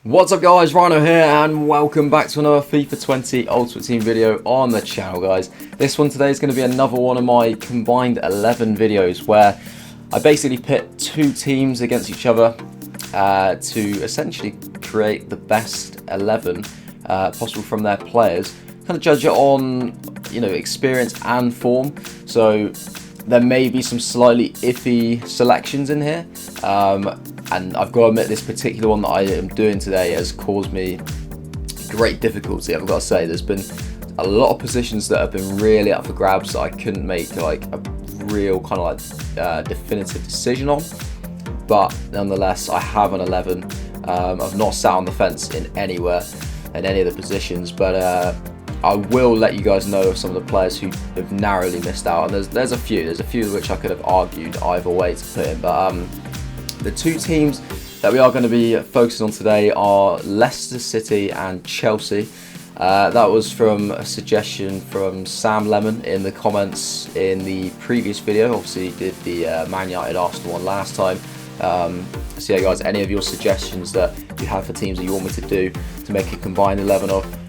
What's up guys, Rhino here and welcome back to another FIFA 20 Ultimate Team video on the channel guys. This one today is going to be another one of my combined 11 videos where I basically pit two teams against each other to essentially create the best 11 possible from their players. Kind of judge it on, experience and form. So there may be some slightly iffy selections in here. And I've got to admit, this particular one that I am doing today has caused me great difficulty. I've got to say, there's been a lot of positions that have been really up for grabs that I couldn't make like a real kind of definitive decision on. But nonetheless, I have an 11. I've not sat on the fence in anywhere in any of the positions, but I will let you guys know of some of the players who have narrowly missed out. And there's a few which I could have argued either way to put in, but the two teams that we are going to be focusing on today are Leicester City and Chelsea. That was from a suggestion from Sam Lemon in the comments in the previous video. Obviously he did the Man United Arsenal one last time. So yeah guys, any of your suggestions that you have for teams that you want me to do to make a combined 11 of,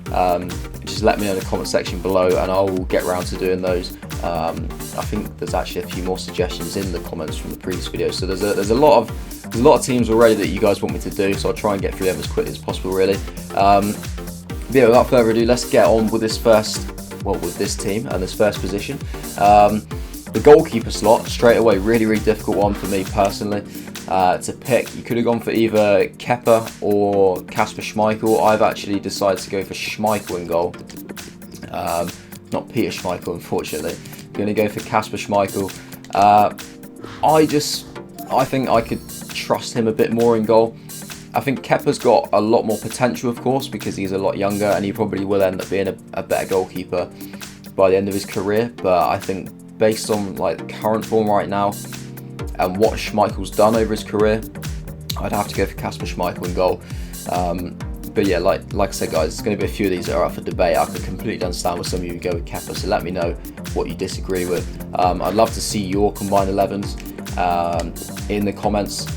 just let me know in the comment section below and I will get around to doing those. I think there's actually a few more suggestions in the comments from the previous video, so there's a lot of teams already that you guys want me to do, so I'll try and get through them as quickly as possible really. But yeah, without further ado, let's get on with this team and this first position. The goalkeeper slot, straight away, really difficult one for me personally to pick. You could have gone for either Kepa or Kasper Schmeichel. I've actually decided to go for Schmeichel in goal. Not Peter Schmeichel, unfortunately. I'm going to go for Kasper Schmeichel. I think I could trust him a bit more in goal. I think Kepa's got a lot more potential, of course, because he's a lot younger and he probably will end up being a better goalkeeper by the end of his career. But I think based on like the current form right now and what Schmeichel's done over his career, I'd have to go for Kasper Schmeichel in goal. But yeah, like I said guys, there's going to be a few of these that are up for debate. I can completely understand why some of you would go with Kepa, so let me know what you disagree with. I'd love to see your combined 11s in the comments.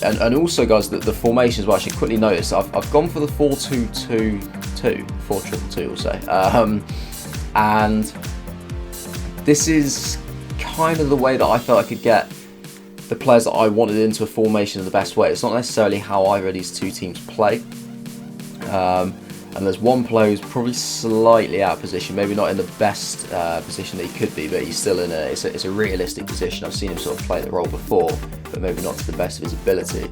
And also guys, the formations, well, actually quickly notice, I've gone for the 4-2-2-2, 4-2-2 we'll say. And this is kind of the way that I felt I could get the players that I wanted into a formation in the best way. It's not necessarily how either of these two teams play. And there's one player who's probably slightly out of position, maybe not in the best position that he could be, but he's still in it's a realistic position. I've seen him sort of play the role before, but maybe not to the best of his ability.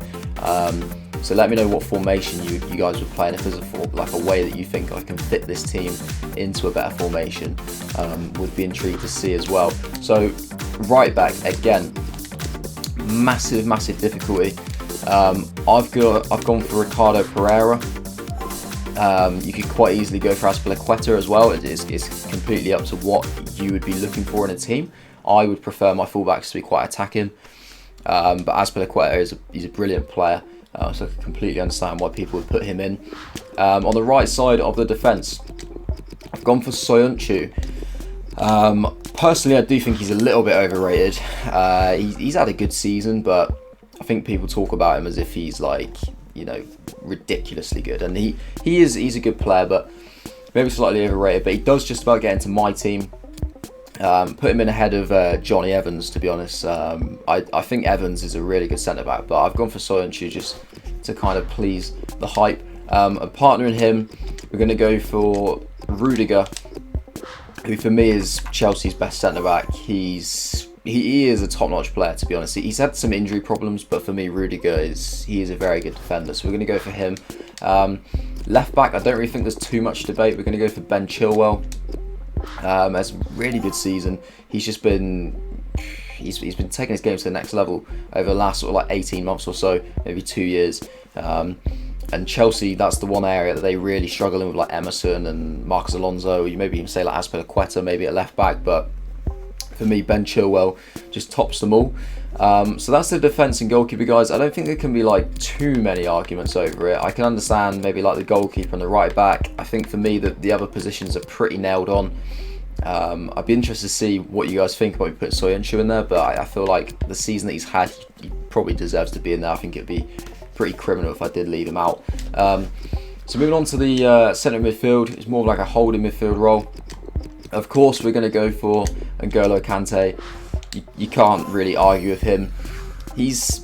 So let me know what formation you guys would play, and if there's a way that you think I can fit this team into a better formation. Would be intrigued to see as well. So right back again, massive difficulty. I've gone for Ricardo Pereira. You could quite easily go for Azpilicueta as well. It's completely up to what you would be looking for in a team. I would prefer my fullbacks to be quite attacking, but Azpilicueta he's a brilliant player, so I can completely understand why people would put him in. On the right side of the defence, I've gone for Soyuncu. Personally, I do think he's a little bit overrated. He's had a good season, but I think people talk about him as if he's like, ridiculously good, and he's a good player, but maybe slightly overrated. But he does just about get into my team. Put him in ahead of Johnny Evans, to be honest. I think Evans is a really good centre back, but I've gone for Soyuncu just to kind of please the hype. And partnering him, we're going to go for Rudiger, who for me is Chelsea's best centre back. He is a top-notch player, to be honest. He's had some injury problems, but for me, Rudiger is a very good defender. So we're going to go for him. Left back, I don't really think there's too much debate. We're going to go for Ben Chilwell. Has a really good season. He's been taking his game to the next level over the last sort of like 18 months or so, maybe 2 years. And Chelsea, that's the one area that they really struggle in with, like Emerson and Marcos Alonso. You maybe even say like Azpilicueta, maybe at left back, but for me, Ben Chilwell just tops them all. So that's the defence and goalkeeper, guys. I don't think there can be like too many arguments over it. I can understand maybe like the goalkeeper and the right back. I think for me that the other positions are pretty nailed on. I'd be interested to see what you guys think about me putting Soyuncu in there, but I feel like the season that he's had, he probably deserves to be in there. I think it'd be pretty criminal if I did leave him out. So moving on to the centre midfield, it's more of like a holding midfield role. Of course, we're going to go for N'Golo Kante. You can't really argue with him.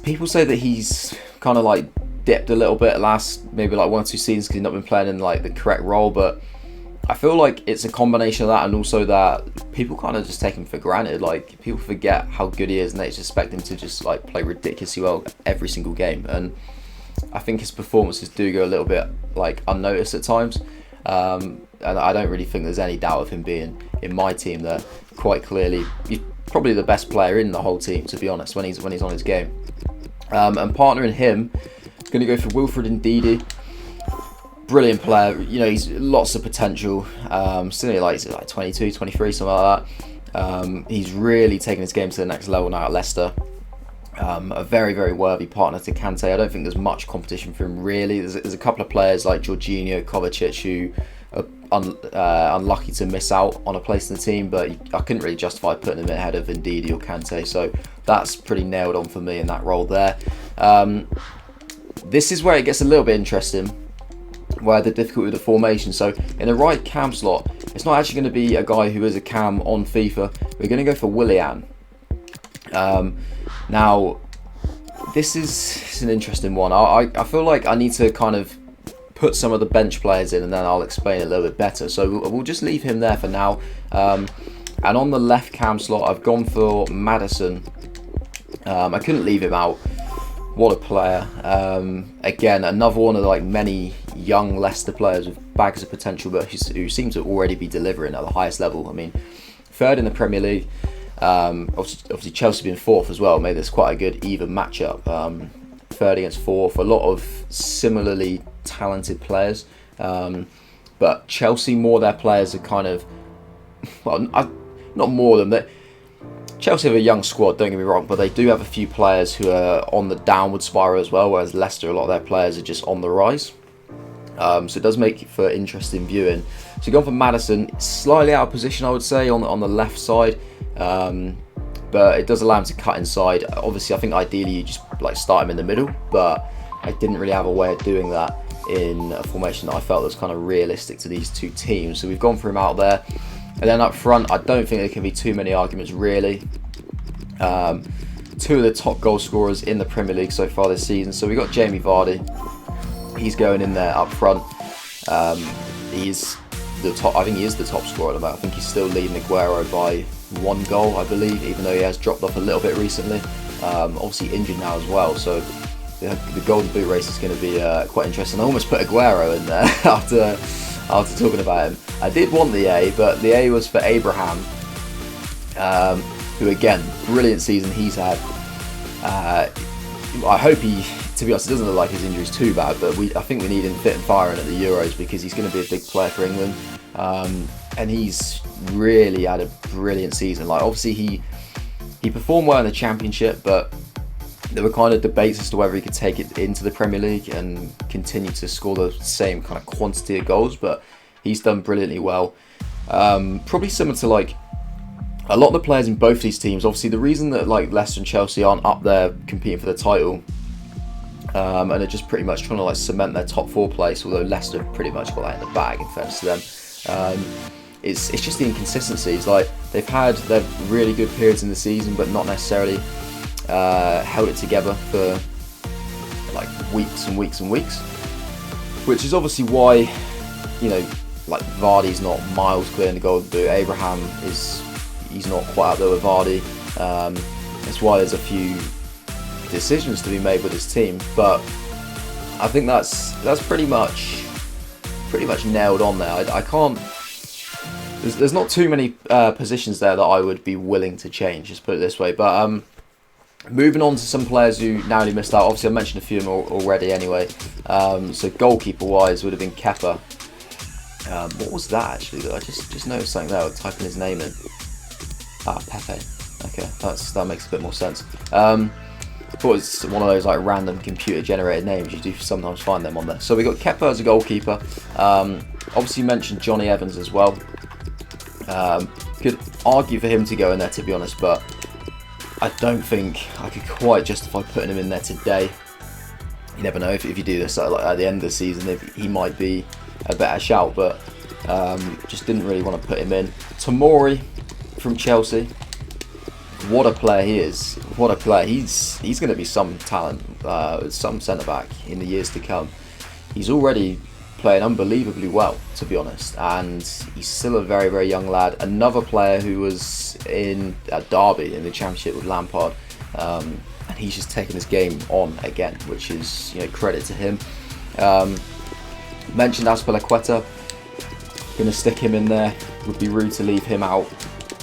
People say that he's kind of like dipped a little bit last maybe like 1 or 2 seasons because he's not been playing in like the correct role, but I feel like it's a combination of that and also that people kind of just take him for granted. Like, people forget how good he is and they just expect him to just like play ridiculously well every single game, and I think his performances do go a little bit like unnoticed at times, and I don't really think there's any doubt of him being in my team there. Quite clearly, he's probably the best player in the whole team, to be honest, when he's on his game. And partnering him, going to go for Wilfred Ndidi. Brilliant player, you know, he's lots of potential. Still like 22, 23, something like that. He's really taken his game to the next level now at Leicester. A very, very worthy partner to Kante. I don't think there's much competition for him, really. There's a couple of players like Jorginho, Kovacic, who are unlucky to miss out on a place in the team, but I couldn't really justify putting him ahead of Ndidi or Kante, so that's pretty nailed on for me in that role there. This is where it gets a little bit interesting, where the difficulty with the formation. So in the right cam slot, it's not actually going to be a guy who is a cam on FIFA. We're going to go for Willian. Now, this is an interesting one. I feel like I need to kind of put some of the bench players in and then I'll explain it a little bit better. So we'll just leave him there for now. And on the left cam slot, I've gone for Maddison. I couldn't leave him out. What a player. Again, another one of like many young Leicester players with bags of potential, but who seem to already be delivering at the highest level. I mean, 3rd in the Premier League. Obviously Chelsea being 4th as well made this quite a good even matchup. 3rd against 4th, a lot of similarly talented players, but Chelsea, more their players are kind of, well, not more than that. Chelsea have a young squad, don't get me wrong, but they do have a few players who are on the downward spiral as well, whereas Leicester, a lot of their players are just on the rise. So it does make for interesting viewing. So gone for Maddison, slightly out of position, I would say, on the left side, but it does allow him to cut inside. Obviously, I think ideally you just like start him in the middle, but I didn't really have a way of doing that in a formation that I felt was kind of realistic to these two teams. So we've gone for him out there. And then up front, I don't think there can be too many arguments, really. 2 of the top goal scorers in the Premier League so far this season. So we've got Jamie Vardy. He's going in there up front. He's the top. I think he is the top scorer at the moment. I think he's still leading Aguero by 1 goal, I believe, even though he has dropped off a little bit recently. Obviously injured now as well, so the Golden Boot race is going to be quite interesting. I almost put Aguero in there after talking about him. I did want the A, but the A was for Abraham, who again, brilliant season he's had. I hope he, to be honest, it doesn't look like his injury's too bad, but I think we need him fit and firing at the Euros because he's going to be a big player for England. And he's really had a brilliant season. Like, obviously he performed well in the Championship, but there were kind of debates as to whether he could take it into the Premier League and continue to score the same kind of quantity of goals, but he's done brilliantly well. Probably similar to like a lot of the players in both these teams. Obviously, the reason that like Leicester and Chelsea aren't up there competing for the title, and are just pretty much trying to like cement their top 4 place, although Leicester have pretty much got that in the bag in fairness to them. It's just the inconsistencies. Like, they've had their really good periods in the season, but not necessarily held it together for like weeks and weeks and weeks, which is obviously why, you know, like Vardy's not miles clear in the Golden Boot. Abraham he's not quite up there with Vardy. That's why there's a few decisions to be made with his team, but I think that's pretty much nailed on there. I can't. There's not too many positions there that I would be willing to change. Just put it this way, but. Moving on to some players who narrowly missed out. Obviously, I mentioned a few of them already anyway. So goalkeeper-wise would have been Kepa. What was that, actually? I just noticed something there. I'll type in his name in. Pepe. Okay, that makes a bit more sense. I thought it's one of those like random computer-generated names. You do sometimes find them on there. So we got Kepa as a goalkeeper. Obviously, you mentioned Johnny Evans as well. Could argue for him to go in there, to be honest, but I don't think I could quite justify putting him in there today. you never know if you do this at the end of the season, if he might be a better shout, but just didn't really want to put him in. Tomori from Chelsea, what a player he is! What a player! He's going to be some talent, some centre back in the years to come. He's already playing unbelievably well, to be honest, and he's still a very, very young lad. Another player who was in Derby in the Championship with Lampard, and he's just taken his game on again, which is, credit to him. Mentioned Azpilicueta, going to stick him in there. Would be rude to leave him out.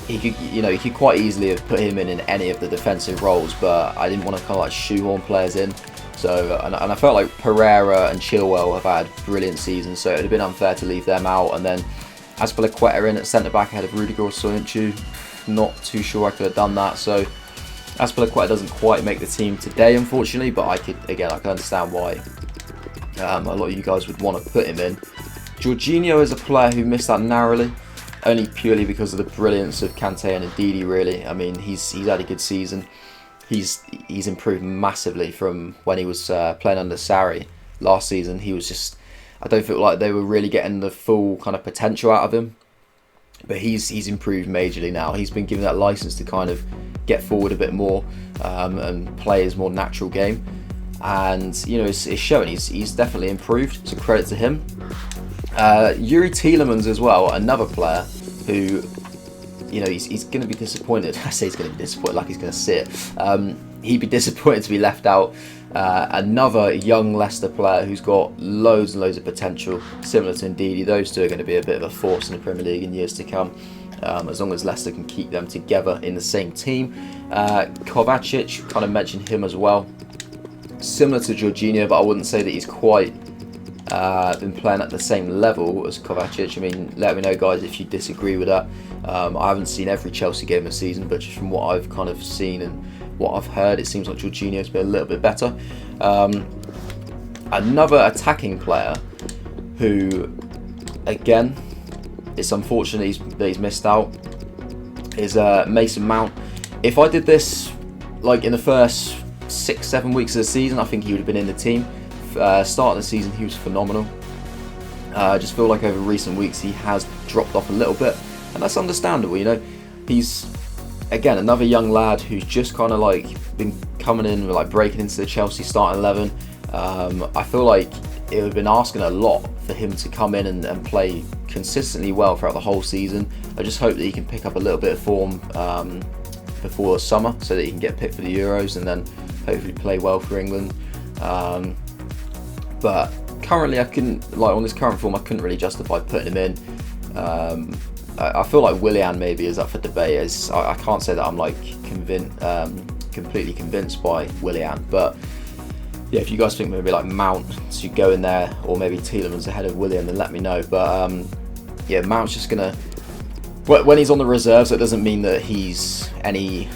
He could quite easily have put him in any of the defensive roles, but I didn't want to kind of like shoehorn players in. So, and I felt like Pereira and Chilwell have had brilliant seasons, so it would have been unfair to leave them out. And then Azpilicueta in at centre back ahead of Rudiger or Soyuncu. Not too sure I could have done that. So Azpilicueta doesn't quite make the team today, unfortunately, but I can understand why a lot of you guys would want to put him in. Jorginho is a player who missed out narrowly, only purely because of the brilliance of Kante and Ndidi, really. I mean, he's had a good season. He's improved massively from when he was playing under Sarri last season. He was just, I don't feel like they were really getting the full kind of potential out of him. But he's improved majorly now. He's been given that license to kind of get forward a bit more and play his more natural game. And, it's showing. He's definitely improved, so credit to him. Yuri Tielemans as well, another player who, he's going to be disappointed. I say he's going to be disappointed like he's going to sit. He'd be disappointed to be left out. Another young Leicester player who's got loads and loads of potential, similar to Ndidi. Those two are going to be a bit of a force in the Premier League in years to come, as long as Leicester can keep them together in the same team. Kovacic, kind of mentioned him as well. Similar to Jorginho, but I wouldn't say that he's quite been playing at the same level as Kovacic. I mean, let me know, guys, if you disagree with that. I haven't seen every Chelsea game this season, but just from what I've kind of seen and what I've heard, it seems like Jorginho's been a little bit better. Another attacking player who, again, it's unfortunate that he's missed out, is Mason Mount. If I did this like in the first 6-7 weeks of the season, I think he would have been in the team. Start of the season, he was phenomenal. I just feel like over recent weeks he has dropped off a little bit, and that's understandable. He's, again, another young lad who's just kind of like been coming in, like breaking into the Chelsea starting 11. I feel like it would have been asking a lot for him to come in and play consistently well throughout the whole season. I just hope that he can pick up a little bit of form before the summer, so that he can get picked for the Euros and then hopefully play well for England. But currently, on this current form, I couldn't really justify putting him in. I feel like Willian maybe is up for debate. I can't say that I'm like completely convinced by Willian, but yeah, if you guys think maybe like Mount to go in there, or maybe Tielemans ahead of Willian, then let me know. But yeah, Mount's just gonna, when he's on the reserves, it doesn't mean that he's any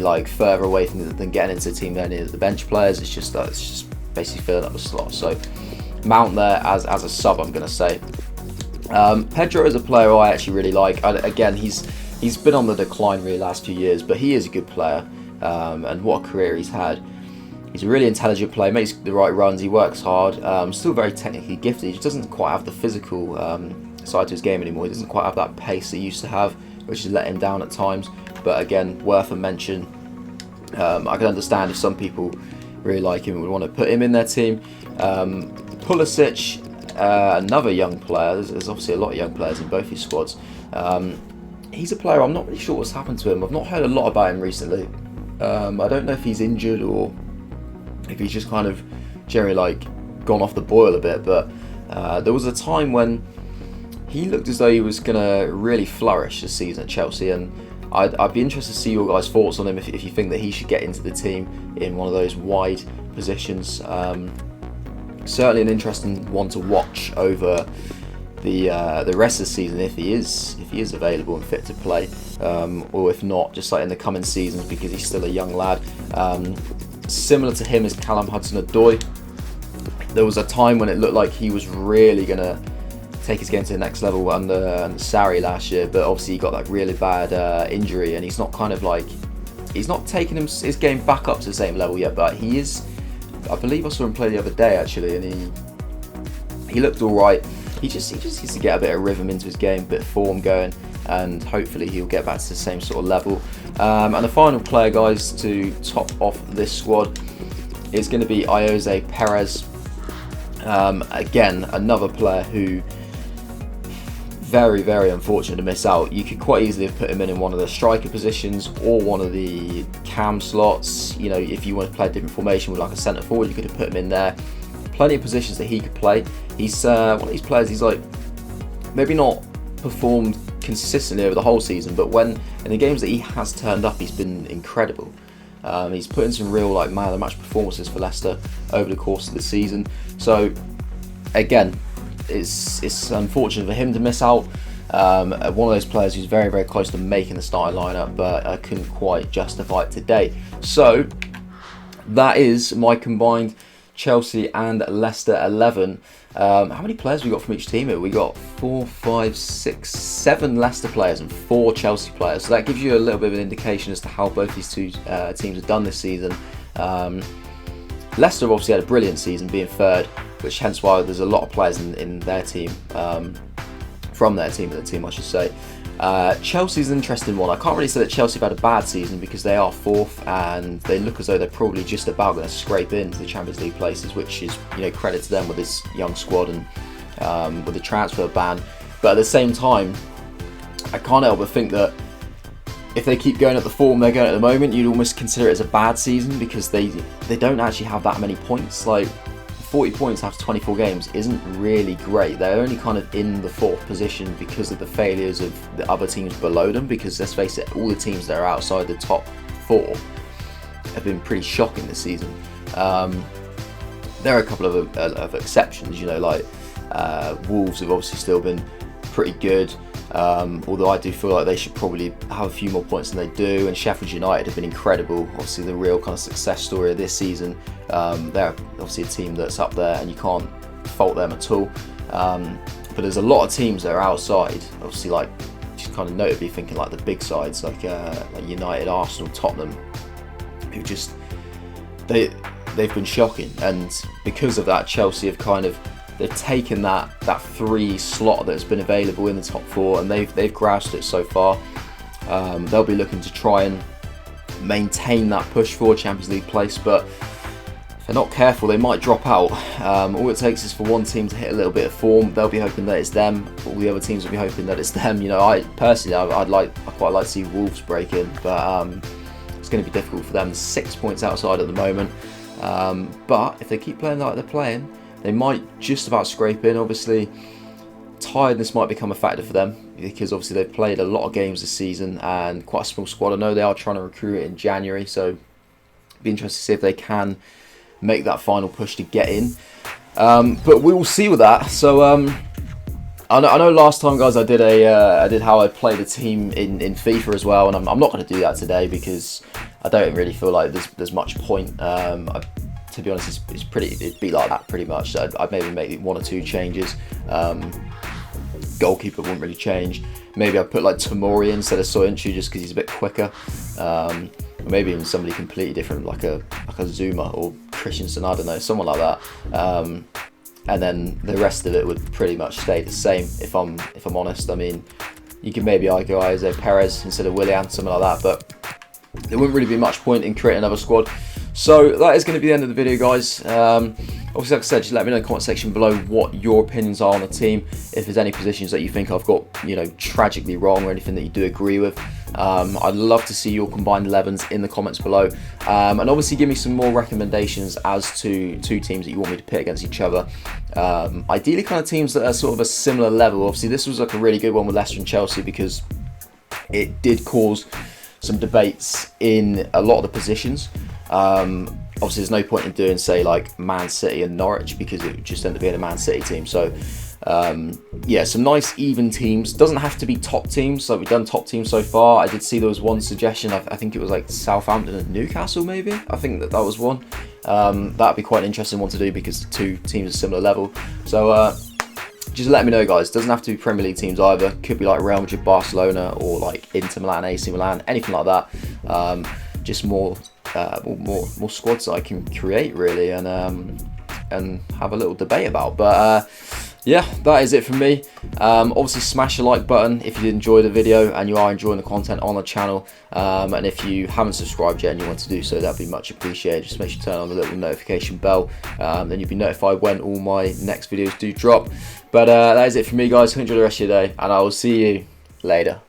like further away than getting into the team than any of the bench players. It's just basically filling up the slot. So Mount there as a sub, I'm going to say. Pedro is a player I actually really like. Again, he's been on the decline really last few years, but he is a good player, and what a career he's had. He's a really intelligent player, makes the right runs, he works hard, still very technically gifted. He just doesn't quite have the physical side to his game anymore. He doesn't quite have that pace he used to have, which has let him down at times. But again, worth a mention. I can understand if some people really like him and would want to put him in their team. Pulisic, another young player. There's obviously a lot of young players in both his squads. He's a player I'm not really sure what's happened to him. I've not heard a lot about him recently. I don't know if he's injured or if he's just kind of generally like gone off the boil a bit. But there was a time when he looked as though he was going to really flourish this season at Chelsea, and I'd be interested to see your guys' thoughts on him if you think that he should get into the team in one of those wide positions. Certainly an interesting one to watch over the rest of the season if he is available and fit to play, or if not, just like in the coming seasons, because he's still a young lad. Similar to him is Callum Hudson-Odoi. There was a time when it looked like he was really going to take his game to the next level under Sarri last year, but obviously he got that really bad injury, and he's not taken his game back up to the same level yet, but he is I believe I saw him play the other day actually, and he looked all right. He just needs to get a bit of rhythm into his game, a bit of form going, and hopefully he'll get back to the same sort of level. And the final player, guys, to top off this squad is going to be Jose Perez. Again, another player who very, very unfortunate to miss out. You could quite easily have put him in one of the striker positions or one of the cam slots. You know, if you want to play a different formation with like a centre forward, you could have put him in there. Plenty of positions that he could play. He's one of these players. He's like maybe not performed consistently over the whole season, but when in the games that he has turned up, he's been incredible. He's put in some real like man of the match performances for Leicester over the course of the season. So again, it's unfortunate for him to miss out. One of those players who's very, very close to making the starting lineup, but I couldn't quite justify it today. So that is my combined Chelsea and Leicester 11. How many players we got from each team here? We got 4, 5, 6, 7 Leicester players and 4 Chelsea players. So that gives you a little bit of an indication as to how both these two teams have done this season. Leicester obviously had a brilliant season, being third, which hence why there's a lot of players in their team, from their team I should say. Chelsea's an interesting one. I can't really say that Chelsea have had a bad season because they are 4th and they look as though they're probably just about going to scrape into the Champions League places, which is, you know, credit to them with this young squad and with the transfer ban. But at the same time, I can't help but think that if they keep going at the form they're going at the moment, you'd almost consider it as a bad season because they don't actually have that many points. Like 40 points after 24 games isn't really great. They're only kind of in the 4th position because of the failures of the other teams below them, because let's face it, all the teams that are outside the top 4 have been pretty shocking this season. There are a couple of exceptions, you know, like Wolves have obviously still been pretty good, although I do feel like they should probably have a few more points than they do, and Sheffield United have been incredible, obviously the real kind of success story of this season. They're obviously a team that's up there and you can't fault them at all, but there's a lot of teams that are outside, obviously, like just kind of notably thinking like the big sides like United, Arsenal, Tottenham, who just they've been shocking, and because of that Chelsea have they've taken that 3 slot that's been available in the top 4 and they've grasped it so far. They'll be looking to try and maintain that push for Champions League place, but if they're not careful they might drop out. All it takes is for one team to hit a little bit of form. They'll be hoping that it's them, all the other teams will be hoping that it's them. You know, I personally I'd quite like to see Wolves break in, but it's going to be difficult for them. 6 points outside at the moment, but if they keep playing like they're playing, they might just about scrape in. Obviously, tiredness might become a factor for them because obviously they've played a lot of games this season and quite a small squad. I know they are trying to recruit it in January, so it'd be interesting to see if they can make that final push to get in. But we will see with that. So I know last time, guys, I did how I played a team in FIFA as well, and I'm not going to do that today because I don't really feel like there's much point. To be honest, it'd be like that pretty much. I'd maybe make 1 or 2 changes. Goalkeeper wouldn't really change. Maybe I'd put like Tomori instead of Soyuncu just because he's a bit quicker. Or maybe even somebody completely different, like a Zuma or Christensen, I don't know, someone like that. And then the rest of it would pretty much stay the same. If I'm honest, I mean, you could maybe argue Jose Perez instead of Willian, something like that, but there wouldn't really be much point in creating another squad. So that is going to be the end of the video, guys. Obviously, like I said, just let me know in the comment section below what your opinions are on the team. If there's any positions that you think I've got, you know, tragically wrong, or anything that you do agree with. I'd love to see your combined 11s in the comments below. And obviously give me some more recommendations as to 2 teams that you want me to pit against each other. Ideally kind of teams that are sort of a similar level. Obviously this was like a really good one with Leicester and Chelsea because it did cause some debates in a lot of the positions. Obviously there's no point in doing, say, like Man City and Norwich because it would just end up being a Man City team. So yeah, some nice even teams. Doesn't have to be top teams, like we've done top teams so far. I did see there was one suggestion, I think it was like Southampton and Newcastle maybe. I think that was one. That'd be quite an interesting one to do because the 2 teams are similar level. So just let me know, guys. Doesn't have to be Premier League teams either. Could be like Real Madrid, Barcelona, or like Inter Milan, AC Milan, anything like that. Just more more squads that I can create really, and have a little debate about. But yeah, that is it from me. Obviously smash the like button if you enjoyed the video and you are enjoying the content on the channel, and if you haven't subscribed yet and you want to do so, that'd be much appreciated. Just make sure to turn on the little notification bell, then you'll be notified when all my next videos do drop. But that is it from me, guys. Enjoy the rest of your day, and I will see you later.